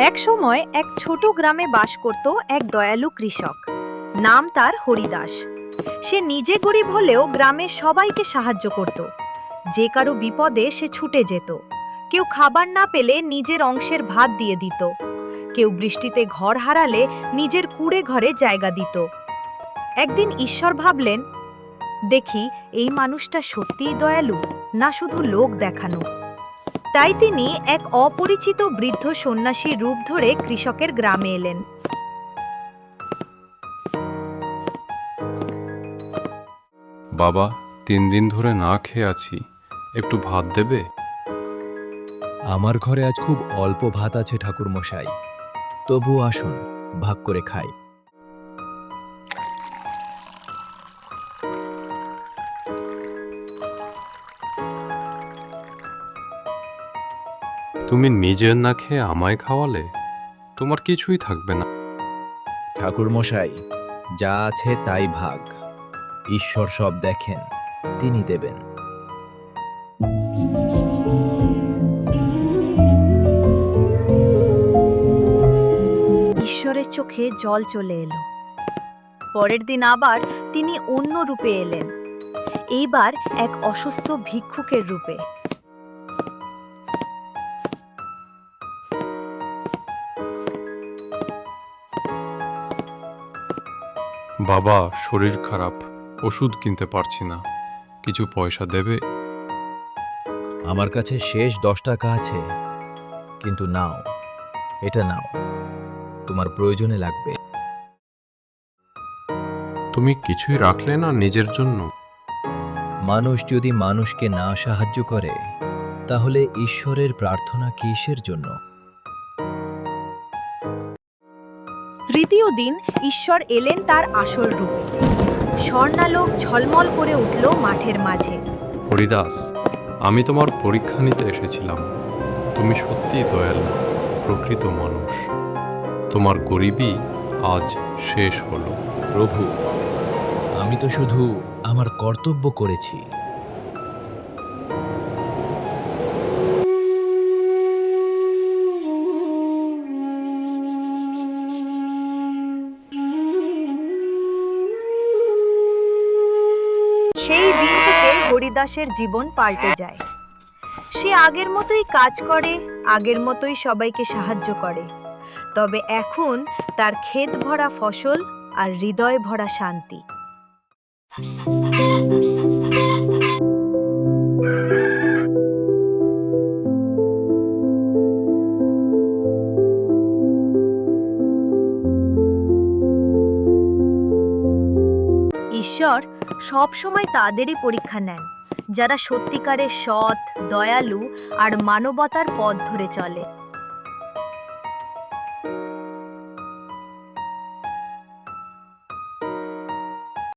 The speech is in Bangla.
এক সময় এক ছোট গ্রামে বাস করত এক দয়ালু কৃষক। নাম তার হরিদাস। সে নিজে গরিব হলেও গ্রামের সবাইকে সাহায্য করত। যে কারো বিপদে সে ছুটে যেত। কেউ খাবার না পেলে নিজের অংশের ভাত দিয়ে দিত। কেউ বৃষ্টিতে ঘর হারালে নিজের কুঁড়ে ঘরে জায়গা দিত। একদিন ঈশ্বর ভাবলেন, দেখি এই মানুষটা সত্যিই দয়ালু না শুধু লোক দেখানো। তাই তিনি এক অপরিচিত বৃদ্ধ সন্ন্যাসীর রূপ ধরে কৃষকের গ্রামে এলেন। বাবা, 3 দিন ধরে না খেয়ে আছি, একটু ভাত দেবে? আমার ঘরে আজ খুব অল্প ভাত আছে ঠাকুর মশাই, তবু আসুন ভাগ করে খাই। তুমি নিজের না খেয়ে আমায় খাওয়ালে, তোমার কিছুই থাকবে না। ঠাকুর মশাই, যা আছে তাই ভাগ। ঈশ্বর সব দেখেন, তিনি দেবেন। ঈশ্বরের চোখে জল চলে এলো। পরের দিন আবার তিনি অন্য রূপে এলেন, এইবার এক অসুস্থ ভিক্ষুকের রূপে। বাবা, শরীর খারাপ, ওষুধ কিনতে পারছি না, কিছু পয়সা দেবে? আমার কাছে শেষ 10 টাকা আছে, কিন্তু নাও, এটা নাও, তোমার প্রয়োজনে লাগবে। তুমি কিছুই রাখলে না নিজের জন্য? মানুষ যদি মানুষকে না সাহায্য করে, তাহলে ঈশ্বরের প্রার্থনা কিসের জন্য? তৃতীয় দিন ঈশ্বর এলেন তার আসল রূপে। স্বর্ণালোক ঝলমল করে উঠল মাঠের মাঝে। হরিদাস, আমি তোমার পরীক্ষা নিতে এসেছিলাম। তুমি সত্যিই দয়ালু, প্রকৃত মানুষ। তোমার গরিবই আজ শেষ হলো। প্রভু, আমি তো শুধু আমার কর্তব্য করেছি। সেই দিন থেকে হরিদাসের জীবন পাল্টে যায়। সে আগের মতোই কাজ করে, আগের মতোই সবাইকে সাহায্য করে। তবে এখন তার ক্ষেত ভরা ফসল আর হৃদয় ভরা শান্তি। ঈশ্বর সব সময় তাদেরই পরীক্ষা নেন যারা সত্যিকারের সৎ, দয়ালু আর মানবতার পথ ধরে চলে।